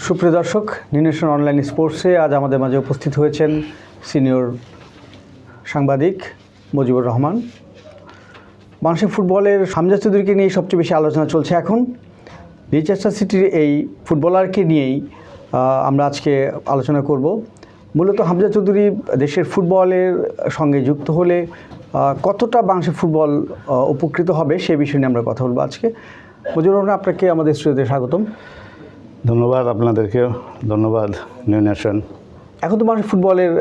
সুপ্রিয় দর্শক, নিউনেশন অনলাইন স্পোর্টসে আজ আমাদের মাঝে উপস্থিত হয়েছেন সিনিয়র সাংবাদিক মুজিবুর রহমান। বাংলাদেশের ফুটবলের হামজা চৌধুরীকে নিয়ে সবচেয়ে বেশি আলোচনা চলছে এখন। লিচেস্টার সিটির এই ফুটবলারকে নিয়েই আমরা আজকে আলোচনা করব। মূলত হামজা চৌধুরী দেশের ফুটবলের সঙ্গে যুক্ত হলে কতটা বাংলাদেশের ফুটবল উপকৃত হবে সে বিষয় নিয়ে আমরা কথা বলবো আজকে। মুজিবুর রহমান, আপনাকে আমাদের স্টুডিওতে স্বাগতম। ধন্যবাদ আপনাদেরকেও, ধন্যবাদ নিউ নেশন। এখন তো মানুষ ফুটবলের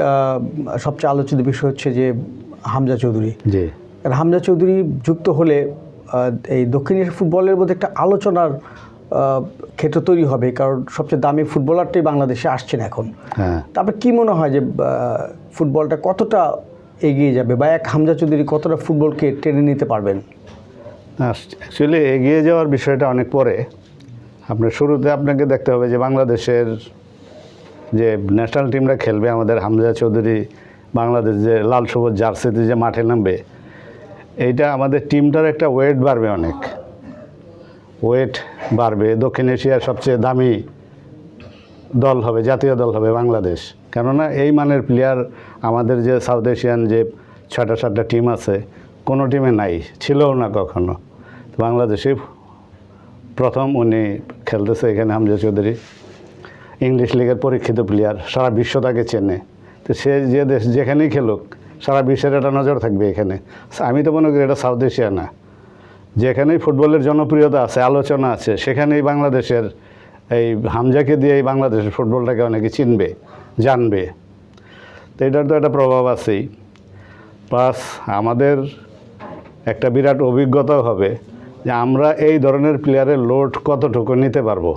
সবচেয়ে আলোচিত বিষয় হচ্ছে যে হামজা চৌধুরী। জি, হামজা চৌধুরী যুক্ত হলে এই দক্ষিণ এশিয়ার ফুটবলের মধ্যে একটা আলোচনার ক্ষেত্র তৈরি হবে, কারণ সবচেয়ে দামি ফুটবলারটাই বাংলাদেশে আসছেন এখন। হ্যাঁ, তারপরে কী মনে হয় যে ফুটবলটা কতটা এগিয়ে যাবে, বা এক হামজা চৌধুরী কতটা ফুটবলকে টেনে নিতে পারবেন? অ্যাকচুয়ালি এগিয়ে যাওয়ার বিষয়টা অনেক পরে। আপনার শুরুতে আপনাকে দেখতে হবে যে বাংলাদেশের যে ন্যাশনাল টিমরা খেলবে, আমাদের হামজা চৌধুরী বাংলাদেশ যে লাল সবুজ জার্সিতে যে মাঠে নামবে, এইটা আমাদের টিমটার একটা ওয়েট বাড়বে, অনেক ওয়েট বাড়বে। দক্ষিণ এশিয়ার সবচেয়ে দামি দল হবে, জাতীয় দল হবে বাংলাদেশ। কেননা এই মানের প্লেয়ার আমাদের যে সাউথ এশিয়ান যে 6টা টিম আছে, কোনো টিমে নাই, ছিলও না কখনো। বাংলাদেশে প্রথম উনি খেলতেছে এখানে। হামজা চৌধুরী ইংলিশ লিগের পরীক্ষিত প্লেয়ার, সারা বিশ্ব তাকে চেনে। তো সে যে দেশ যেখানেই খেলুক, সারা বিশ্বের একটা নজর থাকবে এখানে। আমি তো মনে করি এটা সাউথ এশিয়া না, যেখানেই ফুটবলের জনপ্রিয়তা আছে, আলোচনা আছে, সেখানেই বাংলাদেশের এই হামজাকে দিয়েই বাংলাদেশের ফুটবলটাকে অনেকে চিনবে, জানবে। তো এটার তো একটা প্রভাব আছেই। প্লাস আমাদের একটা বিরাট অভিজ্ঞতাও হবে যে আমরা এই ধরনের প্লেয়ারের লোড কতটুকু নিতে পারবো।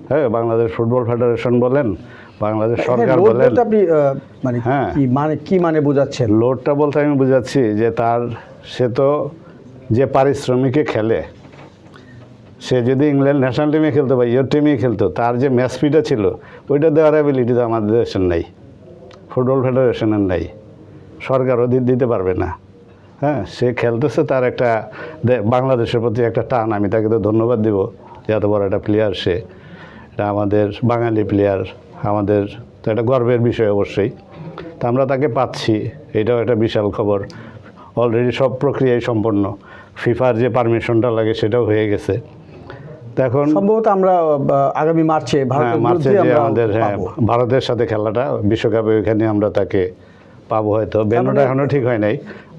হ্যাঁ, বাংলাদেশ ফুটবল ফেডারেশন বলেন, বাংলাদেশ সরকার বলেন। আপনি হ্যাঁ, কি মানে বোঝাচ্ছেন? লোডটা বলতে আমি বোঝাচ্ছি যে সে তো যে পারিশ্রমিকে খেলে, সে যদি ইংল্যান্ড ন্যাশনাল টিমে খেলতো বা ইয়োর টিমে খেলতো, তার যে ম্যাচ ফিটা ছিল, ওইটা দেওয়ার অ্যাবিলিটি তো আমাদের দেশের নেই, ফুটবল ফেডারেশনের নেই, সরকারও দিতে পারবে না। হ্যাঁ, সে খেলতেছে, তার একটা বাংলাদেশের প্রতি একটা টান। আমি তাকে তো ধন্যবাদ দিব যে এত বড় একটা প্লেয়ার সে। এটা আমাদের বাঙালি প্লেয়ার, আমাদের তো একটা গর্বের বিষয় অবশ্যই। তা আমরা তাকে পাচ্ছি, এটাও একটা বিশাল খবর। অলরেডি সব প্রক্রিয়াই সম্পন্ন, ফিফার যে পারমিশনটা লাগে সেটাও হয়ে গেছে। তো এখন সম্ভবত আমরা আগামী মার্চে যে আমাদের ভারতের সাথে খেলাটা বিশ্বকাপে, ওইখানে আমরা তাকে পাবো হয়তো। বেনোটা এখনও ঠিক হয় নাই।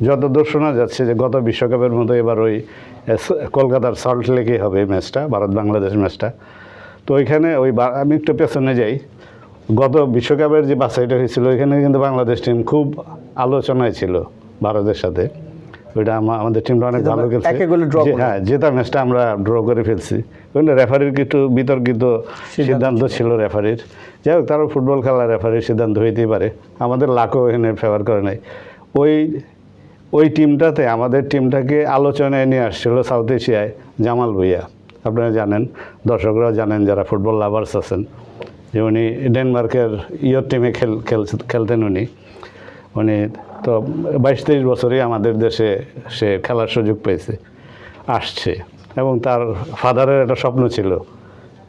যতদূর শোনা যাচ্ছে যে গত বিশ্বকাপের মতো এবার ওই কলকাতার সল্ট লেকে হবে ম্যাচটা, ভারত বাংলাদেশ ম্যাচটা। তো ওইখানে আমি একটু পেছনে যাই, গত বিশ্বকাপের যে বাছাইটা হয়েছিল, ওইখানে কিন্তু বাংলাদেশ টিম খুব আলোচনায় ছিল ভারতের সাথে। ওইটা আমাদের টিমটা অনেক ভালো খেলছে। হ্যাঁ, জেতা ম্যাচটা আমরা ড্র করে ফেলছি। ওইটা রেফারির কিছু বিতর্কিত সিদ্ধান্ত ছিল রেফারির। যাই হোক, তারও ফুটবল খেলার রেফারির সিদ্ধান্ত হইতেই পারে, আমাদের লাকও এখানে ফেভার করে নাই। ওই টিমটাতে আমাদের টিমটাকে আলোচনায় নিয়ে আসছিল সাউথ এশিয়ায় জামাল ভুঁইয়া। আপনারা জানেন, দর্শকরাও জানেন যারা ফুটবল লাভার্স আছেন, যে উনি ডেনমার্কের ইয়োর টিমে খেলতেন। উনি তো 22-23 বছরই আমাদের দেশে সে খেলার সুযোগ পেয়েছে, আসছে। এবং তার ফাদারের একটা স্বপ্ন ছিল,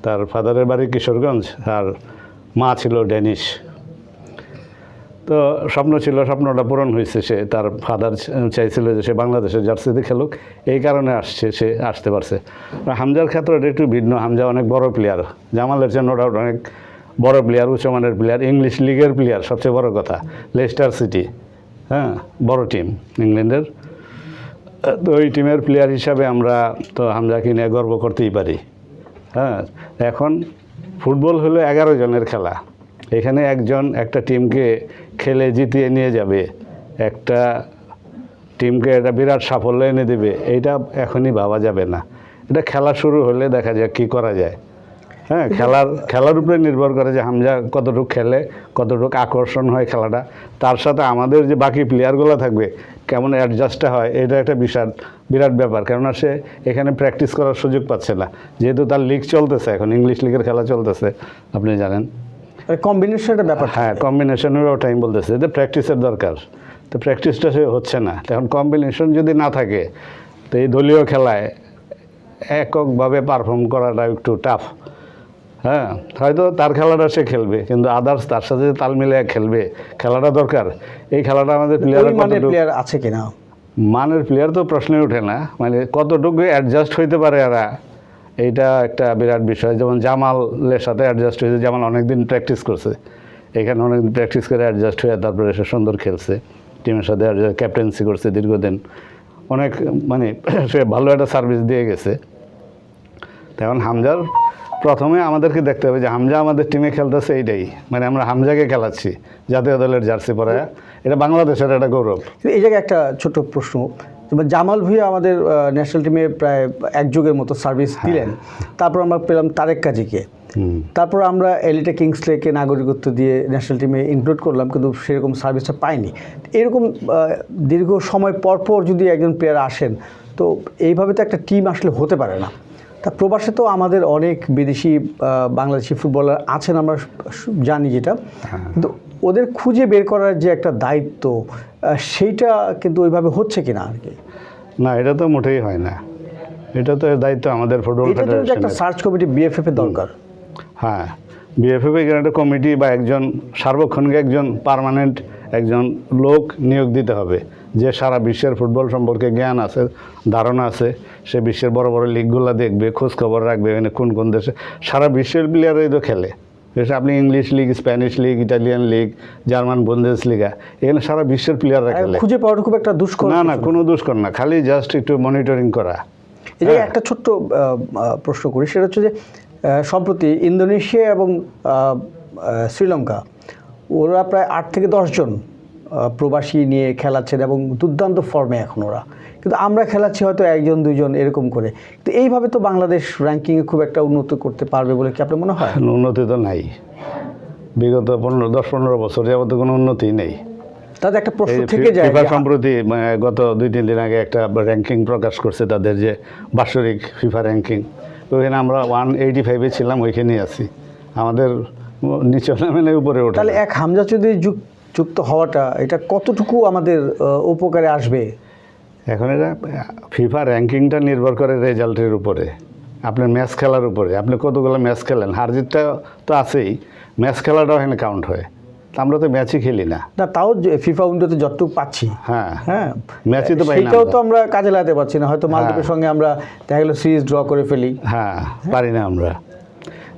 তার ফাদারের বাড়ি কিশোরগঞ্জ, আর মা ছিল ডেনিশ। তো স্বপ্ন ছিল, স্বপ্নটা পূরণ হয়েছে। তার ফাদার চাইছিল যে সে বাংলাদেশের জার্সিতে খেলুক, এই কারণে সে আসতে পারছে। হামজার ক্ষেত্রটা একটু ভিন্ন। হামজা অনেক বড় প্লেয়ার, জামালের চেয়ে নো ডাউট অনেক বড় প্লেয়ার, উচ্চমানের প্লেয়ার, ইংলিশ লিগের প্লেয়ার। সবচেয়ে বড় কথা, লেস্টার সিটি, হ্যাঁ, বড় টিম ইংল্যান্ডের। তো ওই টিমের প্লেয়ার হিসাবে আমরা তো হামজাকে নিয়ে গর্ব করতেই পারি। হ্যাঁ, এখন ফুটবল হলো 11 জনের খেলা। এখানে একজন একটা টিমকে খেলে জিতিয়ে নিয়ে যাবে, একটা টিমকে একটা বিরাট সাফল্য এনে দেবে, এইটা এখনই ভাবা যাবে না। এটা খেলা শুরু হলে দেখা যাক কী করা যায়। হ্যাঁ, খেলার উপরে নির্ভর করে যে হামজা কতটুকু খেলে, কতটুকু আকর্ষণ হয় খেলাটা, তার সাথে আমাদের যে বাকি প্লেয়ারগুলো থাকবে কেমন অ্যাডজাস্টটা হয়, এটা একটা বিরাট ব্যাপার। কেননা সে এখানে প্র্যাকটিস করার সুযোগ পাচ্ছে না, যেহেতু তার লিগ চলতেছে, এখন ইংলিশ লিগের খেলা চলতেছে, আপনি জানেন। কম্বিনেশনের ব্যাপার। হ্যাঁ, কম্বিনেশনেরও টাইম বলতেছে যে প্র্যাকটিসের দরকার। তো প্র্যাকটিসটা সে হচ্ছে না। এখন কম্বিনেশন যদি না থাকে, তো এই দলীয় খেলায় এককভাবে পারফর্ম করাটা একটু টাফ। হ্যাঁ, হয়তো তার খেলাটা সে খেলবে, কিন্তু আদার্স তার সাথে যে তাল মিলিয়ে খেলবে, খেলাটা দরকার। এই খেলাটা আমাদের ওই মানের প্লেয়ার আছে কিনা? মানের প্লেয়ার তো প্রশ্নই ওঠে না, মানে কতটুকু অ্যাডজাস্ট হইতে পারে এরা, এইটা একটা বিরাট বিষয়। যেমন জামালের সাথে অ্যাডজাস্ট হয়েছে, জামাল অনেকদিন প্র্যাকটিস করছে, এখানে অনেকদিন প্র্যাকটিস করে অ্যাডজাস্ট হয়ে তারপরে সে সুন্দর খেলছে, টিমের সাথে ক্যাপ্টেন্সি করছে দীর্ঘদিন, অনেক মানে সে ভালো একটা সার্ভিস দিয়ে গেছে। তেমন হামজার প্রথমে আমাদেরকে দেখতে হবে যে হামজা আমাদের টিমে খেলতেছে, এইটাই মানে আমরা হামজাকে খেলাচ্ছি জাতীয় দলের জার্সি পরে, এটা বাংলাদেশের একটা গৌরব। এই জায়গায় একটা ছোট প্রশ্ন, যেমন জামাল ভুঁইয়া আমাদের ন্যাশনাল টিমে প্রায় এক যুগের মতো সার্ভিস দিলেন, তারপর আমরা পেলাম তারেক কাজীকে, তারপর আমরা এলিটা কিংসলেকে নাগরিকত্ব দিয়ে ন্যাশনাল টিমে ইনক্লুড করলাম, কিন্তু সেরকম সার্ভিসটা পাইনি। এরকম দীর্ঘ সময় পর পর যদি একজন প্লেয়ার আসেন, তো এইভাবে তো একটা টিম আসলে হতে পারে না। তা প্রবাসে তো আমাদের অনেক বিদেশি বাংলাদেশি ফুটবলার আছেন, আমরা জানি যেটা, কিন্তু ওদের খুঁজে বের করার যে একটা দায়িত্ব, সেইটা কিন্তু ওইভাবে হচ্ছে কিনা আর কি। না, এটা তো মোটেই হয় না, এটা তো এর দায়িত্ব আমাদের ফুটবল এটা তো একটা সার্চ কমিটি বিএফএফ এর দরকার। হ্যাঁ, বিএফএফ এর একটা কমিটি বা একজন সার্বক্ষণিক একজন পার্মানেন্ট একজন লোক নিয়োগ দিতে হবে, যে সারা বিশ্বের ফুটবল সম্পর্কে জ্ঞান আছে, ধারণা আছে, সে বিশ্বের বড় বড় লিগগুলো দেখবে, খোঁজ খবর রাখবে, এখানে কোন কোন দেশে সারা বিশ্বের প্লেয়ারই তো খেলে। আপনি English league, Spanish league, Italian league, German Bundesliga, এখানে সারা বিশ্বের প্লেয়াররা খেলে। খুঁজে পাওয়াটা খুব একটা দুষ্কর না, কোনো দুষ্কর না, খালি জাস্ট একটু মনিটরিং করা। এই যে একটা ছোট্ট প্রশ্ন করি, সেটা হচ্ছে যে সম্প্রতি ইন্দোনেশিয়া এবং শ্রীলঙ্কা, ওরা প্রায় 8 থেকে 10 জন প্রবাসী নিয়ে খেলাচ্ছেন এবং দুর্দান্ত ফর্মে এখন ওরা, কিন্তু আমরা খেলাচ্ছি হয়তো 1 2 জন এরকম করে। তো এইভাবে তো বাংলাদেশ র্যাঙ্কিংয়ে খুব একটা উন্নতি করতে পারবে বলে কি আপনার মনে হয়? উন্নতি তো নাই, বিগত 10-15 বছর যাবত কোনো উন্নতি নেই। তাদের একটা প্রশ্ন থেকে যায়, সম্প্রতি গত 2-3 দিন আগে একটা র্যাঙ্কিং প্রকাশ করছে তাদের, যে বাৎসরিক ফিফা র্যাঙ্কিং, ওইখানে আমরা 185-এ ছিলাম, ওইখানেই আছি, আমাদের নিচে নামে উপরে ওঠে। তাহলে এক হামজা চৌধুরী যুক্ত হওয়াটা এটা কতটুকু আমাদের উপকারে আসবে? এখন এটা ফিফা র্যাঙ্কিংটা নির্ভর করে রেজাল্টের উপরে, আপনার ম্যাচ খেলার উপরে, আপনি কতগুলো ম্যাচ খেলেন, হার জিতটা তো আছেই, ম্যাচ খেলাটাও এখানে কাউন্ট হয়। আমরা তো ম্যাচই খেলি না, তাও ফিফা উইন্ডোতে যতটুকু পাচ্ছি, হ্যাঁ ম্যাচই তো পাই না, সেটাও তো আমরা কাজে লাগাতে পারছি না। হয়তো মালদ্বীপের সঙ্গে আমরা দেখা গেল সিরিজ ড্র করে ফেলি, পারি না আমরা।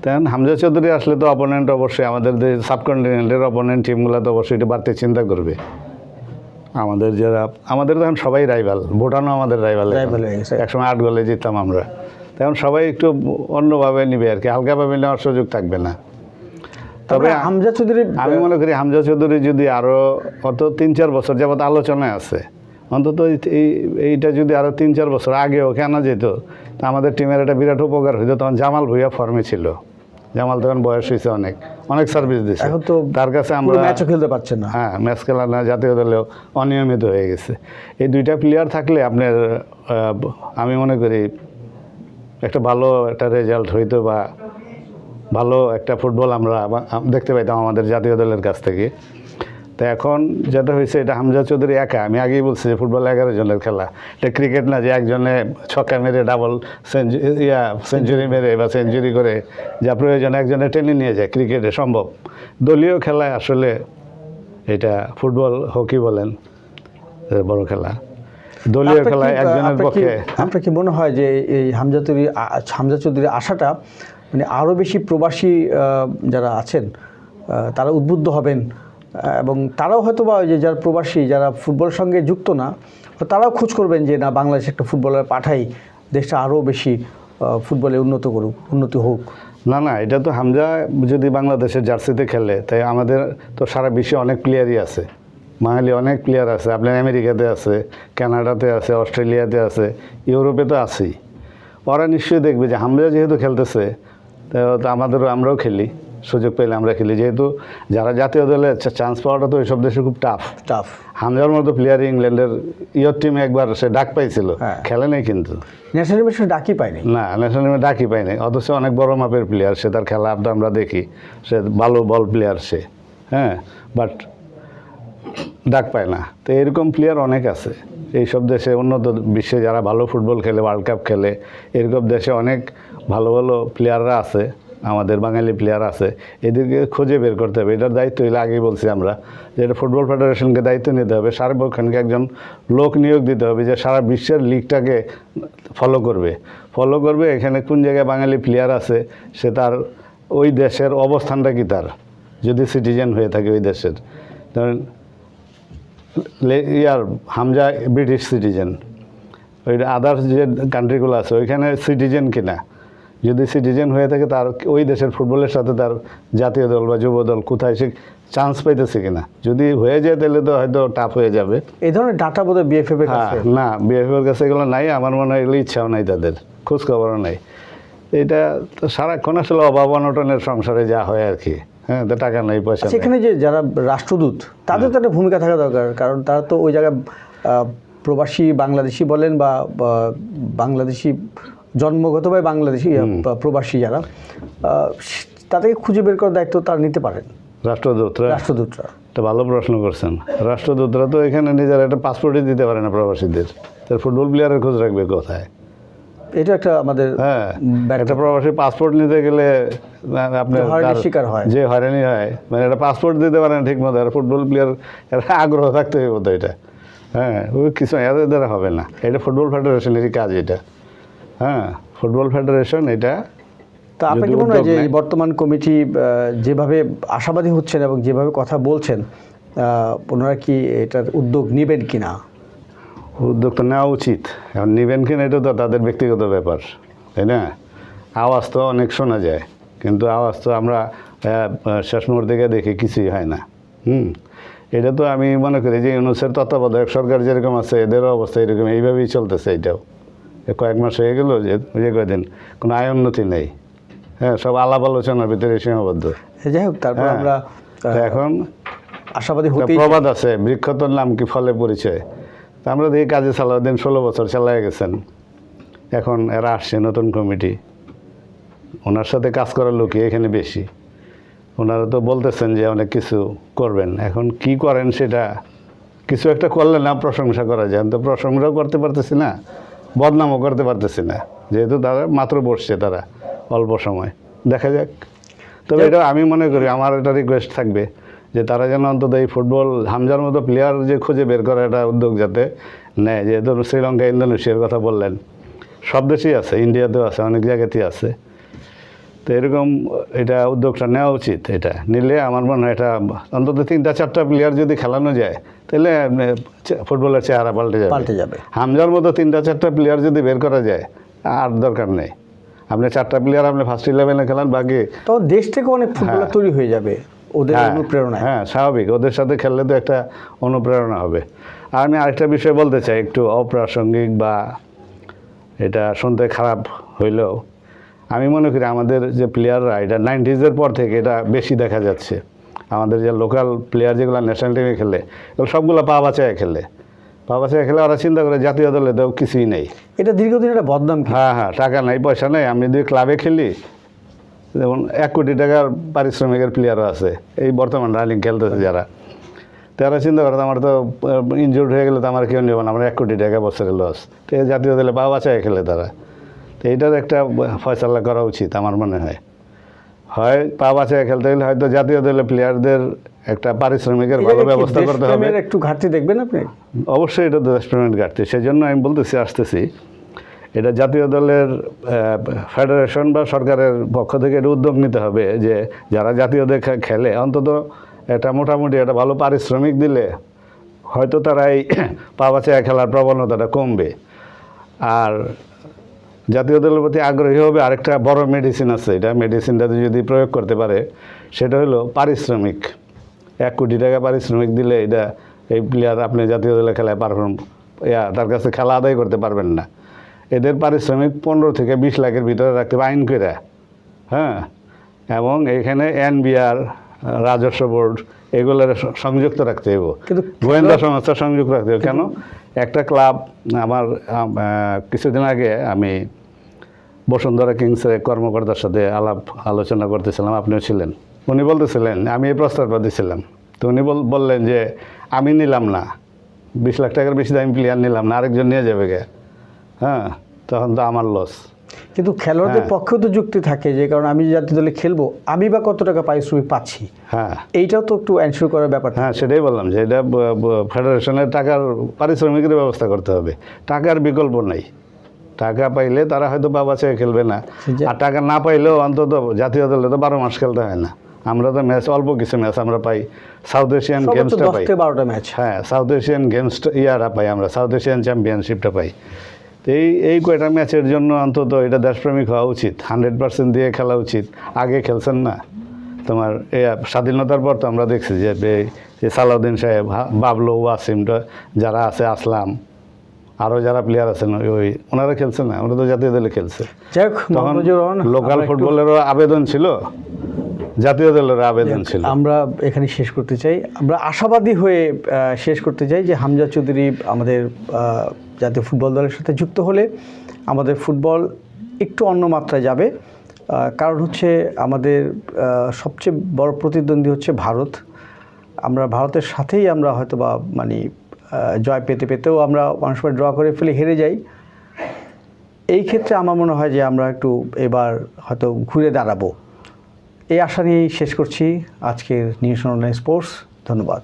তেমন হামজা চৌধুরী আসলে তো অপোনেন্ট অবশ্যই আমাদের যে সাবকন্টিনেন্টের অপোনেন্ট টিমগুলো তো অবশ্যই এটা বাড়তে চিন্তা করবে। আমাদের তখন সবাই রাইভাল, ভুটানও আমাদের রাইভাল হয়ে গেছে, একসময় 8 গোলে জিততাম আমরা, তখন সবাই একটু অন্যভাবে নিবে আর কি, হালকাভাবে নেওয়ার সুযোগ থাকবে না। তবে হামজা চৌধুরী, আমি মনে করি হামজা চৌধুরী যদি আরও অত 3-4 বছর যাবত আলোচনায় আছে, অন্তত এইটা যদি আরও 3-4 বছর আগেও কেন যেত, তা আমাদের টিমের একটা বিরাট উপকার হইতো। তখন জামাল ভুঁইয়া ফর্মে ছিল, জামাল তখন বয়স হয়েছে, অনেক সার্ভিস দিচ্ছে, এখন তো তার কাছে আমরা ম্যাচও খেলতে পারছেন না। হ্যাঁ, ম্যাচ খেলা না, জাতীয় দলেও অনিয়মিত হয়ে গেছে। এই 2টা প্লেয়ার থাকলে আপনার আমি মনে করি একটা ভালো একটা রেজাল্ট হইতো, বা ভালো একটা ফুটবল আমরা দেখতে পাইতাম আমাদের জাতীয় দলের কাছ থেকে। তো এখন যেটা হয়েছে, এটা হামজা চৌধুরী একা, আমি আগেই বলছি যে ফুটবল 11 জনের খেলা, এটা ক্রিকেট না যে একজনে ছক্কা মেরে ডাবল সেঞ্চুরি মেরে বা সেঞ্চুরি করে যা প্রয়োজন একজনে টেনে নিয়ে যায়, ক্রিকেটে সম্ভব। দলীয় খেলায় আসলে এটা ফুটবল, হকি বলেন, বড় খেলা, দলীয় খেলায় একজনের পক্ষে। আপনার কি মনে হয় যে এই হামজা চৌধুরীর আশাটা মানে আরও বেশি প্রবাসী যারা আছেন তারা উদ্বুদ্ধ হবেন, এবং তারাও হয়তো বা যে যারা প্রবাসী, যারা ফুটবলের সঙ্গে যুক্ত না, তারাও খোঁজ করবেন যে না, বাংলাদেশে একটা ফুটবলার পাঠাই, দেশটা আরও বেশি ফুটবলে উন্নতি হোক? না, এটা তো হামজা যদি বাংলাদেশের জার্সিতে খেলে, তাই আমাদের তো সারা বিশ্বে অনেক প্লেয়ারই আছে, বাঙালি অনেক প্লেয়ার আছে, আপনার আমেরিকাতে আছে, কানাডাতে আছে, অস্ট্রেলিয়াতে আছে, ইউরোপে তো আছেই। ওরা নিশ্চয়ই দেখবে যে হামজা যেহেতু খেলতেছে, তো আমরাও খেলি, সুযোগ পেলে আমরা খেলি, যেহেতু যারা জাতীয় দলে চান্স পাওয়াটা তো এইসব দেশে খুব টাফ। হামজার মতো প্লেয়ার ইংল্যান্ডের টিমে একবার সে ডাক পাইছিল, খেলে নাই, কিন্তু ন্যাশনাল টিমে সে ডাকই পায়নি, ন্যাশনাল টিমে ডাকই পায়নি, অথচ অনেক বড় মাপের প্লেয়ার সে, তার খেলা আমরা দেখি, সে ভালো বল প্লেয়ার সে, বাট ডাক পায় না। তো এরকম প্লেয়ার অনেক আছে এইসব দেশে, উন্নত বিশ্বে যারা ভালো ফুটবল খেলে, ওয়ার্ল্ড কাপ খেলে, এরকম দেশে অনেক ভালো ভালো প্লেয়াররা আছে, আমাদের বাঙালি প্লেয়ার আছে, এদেরকে খুঁজে বের করতে হবে। এটার দায়িত্ব হলে আগেই বলছি আমরা যে এটা ফুটবল ফেডারেশনকে দায়িত্ব নিতে হবে, সার্বক্ষণিক একজন লোক নিয়োগ দিতে হবে যে সারা বিশ্বের লিগটাকে ফলো করবে এখানে কোন জায়গায় বাঙালি প্লেয়ার আছে, সে তার ওই দেশের অবস্থানটা কি, তার যদি সিটিজেন হয়ে থাকে ওই দেশের, ধরেন হামজা ব্রিটিশ সিটিজেন, ওই আদার্স যে কান্ট্রিগুলো আছে ওইখানে সিটিজেন কিনা, যদি সিটিজেন হয়ে থাকে তার ওই দেশের ফুটবলের সাথে তার জাতীয় দল বা যুব দল কোথায় সে চান্স পাইতেছে কিনা, যদি হয়ে যায় তাহলে তো হয়তো টাফ হয়ে যাবে। এই ধরনের ডাটা বোধহয় বিএফএফ এর কাছে না, বিএফএফ এর কাছে এগুলো নাই, আমার মনে হয় এগুলো ইচ্ছাও নাই, তাদের খোঁজখবরও নাই। এটা তো সারাক্ষণ আসলে অভাব অনটনের সংসারে যা হয় আর কি। হ্যাঁ, তো টাকা নেই, পয়সা নেই। সেখানে যে যারা রাষ্ট্রদূত তাদের তো একটা ভূমিকা থাকা দরকার, কারণ তারা তো ওই জায়গায় প্রবাসী বাংলাদেশি বলেন বা বাংলাদেশি জন্মগতভাবে বাংলাদেশি প্রবাসী যারা, তাদেরকে খুঁজে বের করার দায়িত্ব তারা নিতে পারেন রাষ্ট্রদূতরা। একটা ভালো প্রশ্ন করছেন। রাষ্ট্রদূতরা তো এখানে নিজের একটা পাসপোর্টই দিতে পারে না প্রবাসীদের, তার ফুটবল প্লেয়ারের খোঁজ রাখবে কোথায়? এটা একটা আমাদের একটা প্রবাসী পাসপোর্ট নিতে গেলে আপনার শিকার হয়, যে হয়রানি হয়, মানে একটা পাসপোর্ট দিতে পারে না ঠিক মতো, আর ফুটবল প্লেয়ার আগ্রহ থাকতে হবে তো এটা। হ্যাঁ, ওই কিছু এদের দ্বারা হবে না, এটা ফুটবল ফেডারেশনেরই কাজ এটা। হ্যাঁ, ফুটবল ফেডারেশন এটা। তা আপনার কি মনে হয় যে বর্তমান কমিটি যেভাবে আশাবাদী হচ্ছেন এবং যেভাবে কথা বলছেন, ওনারা কি এটার উদ্যোগ নেবেন কিনা? উদ্যোগ তো নেওয়া উচিত, এখন নেবেন কিনা এটা তো তাদের ব্যক্তিগত ব্যাপার, তাই না? আওয়াজ তো অনেক শোনা যায়, কিন্তু আওয়াজ তো আমরা শেষ মুহূর্তে গিয়ে দেখি কিছুই হয় না। এটা তো আমি মনে করি যে ইউনূসের তত্ত্বাবধায়ক সরকার যেরকম আছে এদেরও অবস্থা এরকম, এইভাবেই চলতেছে। এটাও কয়েক মাস হয়ে গেল যে কয়েকদিন কোনো আয় উন্নতি নেই। হ্যাঁ, সব আলাপ আলোচনার ভিতরে সীমাবদ্ধ। যাই হোক, তারপর আমরা এখন আশাবাদী হতে প্রবাদ আছে, বৃক্ষতর নাম কি ফলে পরিচয়। তা আমরা দেখি কাজে সালাউদ্দিন 16 বছর চালায় গেছেন, এখন এরা আসছে নতুন কমিটি, ওনার সাথে কাজ করার লোকই এখানে বেশি। ওনারা তো বলতেছেন যে অনেক কিছু করবেন, এখন কি করেন সেটা, কিছু একটা করলে না প্রশংসা করা যায়, তো প্রশংসাও করতে পারতেছি না, বদনামও করতে পারতেছি না, যেহেতু তারা মাত্র বসছে, তারা অল্প সময়, দেখা যাক। তবে এটা আমি মনে করি, আমার একটা রিকোয়েস্ট থাকবে যে তারা যেন অন্তত এই ফুটবল হামজার মতো প্লেয়ার যে খুঁজে বের করা একটা উদ্যোগ যাতে নেয়, যেহেতু শ্রীলঙ্কা ইন্দোনেশিয়ার কথা বললেন, সব দেশেই আছে, ইন্ডিয়াতেও আছে, অনেক জায়গাতেই আছে। তো এরকম এটা উদ্যোগটা নেওয়া উচিত। এটা নিলে আমার মনে হয় এটা অন্তত 3-4টা প্লেয়ার যদি খেলানো যায় তাহলে ফুটবলের চেহারা পাল্টে যাবে। হামজার মতো 3-4টা প্লেয়ার যদি বের করা যায়, আর দরকার নেই আপনি 4টা প্লেয়ার আপনি ফার্স্ট 11-এ খেলান, বাকি তো দেশ থেকে অনেক ফুটবলার তৈরি হয়ে যাবে ওদের অনুপ্রেরণা। হ্যাঁ, স্বাভাবিক, ওদের সাথে খেললে তো একটা অনুপ্রেরণা হবে। আর আমি আরেকটা বিষয় বলতে চাই, একটু অপ্রাসঙ্গিক বা এটা শুনতে খারাপ হইলেও, আমি মনে করি আমাদের যে প্লেয়াররা এটা 90s পর থেকে এটা বেশি দেখা যাচ্ছে। আমাদের যে লোকাল প্লেয়ার যেগুলো ন্যাশনাল টিমে খেলে, এগুলো সবগুলো পা বাঁচায় খেলে, ওরা চিন্তা করে জাতীয় দলে তো কিছুই নেই। এটা দীর্ঘদিন একটা বদনাম। হ্যাঁ, টাকা নাই, পয়সা নেই। আমি যদি ক্লাবে খেলি, যেমন 1 কোটি টাকার পারিশ্রমিকের প্লেয়ারও আছে এই বর্তমান রানিং খেলতেছে যারা, তারা চিন্তা করে আমার তো ইনজুর্ড হয়ে গেলে তো আমার কেউ নেব না, আমার 1 কোটি টাকা বছরে লস। তো জাতীয় দলে পা বাঁচায় খেলে তারা, তো এইটার একটা ফয়সালা করা উচিত আমার মনে হয়। পা বাঁচায় খেলতে গেলে হয়তো জাতীয় দলের প্লেয়ারদের একটা পারিশ্রমিকের ভালো ব্যবস্থা করতে হবে। একটু ঘাটতি দেখবেন আপনি? অবশ্যই এটা দেশপ্রেমের ঘাটতি, সেই জন্য আমি আসতেছি এটা জাতীয় দলের ফেডারেশন বা সরকারের পক্ষ থেকে এটা উদ্যোগ নিতে হবে যে যারা জাতীয় দলে খেলে অন্তত এটা মোটামুটি একটা ভালো পারিশ্রমিক দিলে হয়তো তারা এই পা বাঁচায় খেলার প্রবণতাটা কমবে, আর জাতীয় দলের প্রতি আগ্রহী হবে। আরেকটা বড় মেডিসিন আছে, এটা মেডিসিনটা যদি প্রয়োগ করতে পারে সেটা হলো পারিশ্রমিক। 1 কোটি টাকা পারিশ্রমিক দিলে এটা এই প্লেয়ার আপনি জাতীয় দলে খেলায় তার কাছে খেলা আদায় করতে পারবেন না। এদের পারিশ্রমিক 15 থেকে 20 লাখের ভিতরে রাখতে হবে আইন করে। হ্যাঁ, এবং এখানে NBR, রাজস্ব বোর্ড এগুলোর সংযুক্ত রাখতে হবে, গোয়েন্দা সংস্থা সংযুক্ত রাখতে হবে। কেন? একটা ক্লাব, আমার কিছুদিন আগে আমি বসুন্ধরা কিংসের কর্মকর্তার সাথে আলোচনা করতেছিলাম, আপনিও ছিলেন। উনি বলতেছিলেন, আমি এই প্রস্তাবটা দিয়েছিলাম, তো উনি বললেন যে আমি নিলাম না, 20 লাখ টাকার বেশি দামি প্লেয়ার নিলাম না, আরেকজন নিয়ে যাবে গে। হ্যাঁ, তখন তো আমার লস। কিন্তু খেলোয়াড়দের হ্যাঁ। পক্ষেও তো যুক্তি থাকে, যে কারণ আমি জাতীয় দলে খেলবো, আমি বা কত টাকা পারিশ্রমিক পাচ্ছি, হ্যাঁ এইটাও তো একটু এনশিওর করার ব্যাপার। হ্যাঁ, সেটাই বললাম যে এটা ফেডারেশনের টাকার পারিশ্রমিকের ব্যবস্থা করতে হবে, টাকার বিকল্প নাই। টাকা পাইলে তারা হয়তো বাবা চেয়ে খেলবে না, আর টাকা না পাইলেও অন্তত জাতীয় দলে তো 12 মাস খেলতে হয় না। আমরা তো ম্যাচ অল্প কিছু ম্যাচ আমরা পাই, সাউথ এশিয়ান গেমসটা পাই, 10-12টা ম্যাচ। হ্যাঁ সাউথ এশিয়ান গেমসটা পাই আমরা, সাউথ এশিয়ান চ্যাম্পিয়নশিপটা পাই। তো এই কয়টা ম্যাচের জন্য অন্তত এটা দেশপ্রেমিক হওয়া উচিত, 100% দিয়ে খেলা উচিত। আগে খেলছেন না, তোমার স্বাধীনতার পর তো আমরা দেখছি যে সালাউদ্দিন সাহেব, বাবলু, ওয়াসিমটা যারা আছে, আসলাম, আরও যারা প্লেয়ার আছেন ওনারা খেলছে না, ওরা তো জাতীয় দলে খেলছে। যাই হোক, তখন লোকাল ফুটবলেরও আবেদন ছিল, জাতীয় দলের আবেদন ছিল। আমরা এখানে শেষ করতে চাই, আমরা আশাবাদী হয়ে শেষ করতে চাই যে হামজা চৌধুরী আমাদের জাতীয় ফুটবল দলের সাথে যুক্ত হলে আমাদের ফুটবল একটু অন্য মাত্রায় যাবে। কারণ হচ্ছে আমাদের সবচেয়ে বড় প্রতিদ্বন্দ্বী হচ্ছে ভারত। আমরা ভারতের সাথেই আমরা হয়তো বা মানে জয় পেতে পেতেও আমরা অনেক সময় ড্র করে ফেলে হেরে যাই। এই ক্ষেত্রে আমার মনে হয় যে আমরা একটু এবার হয়তো ঘুরে দাঁড়াবো, এই আশা নিয়েই শেষ করছি আজকের নিউজ অনলাইন স্পোর্টস। ধন্যবাদ।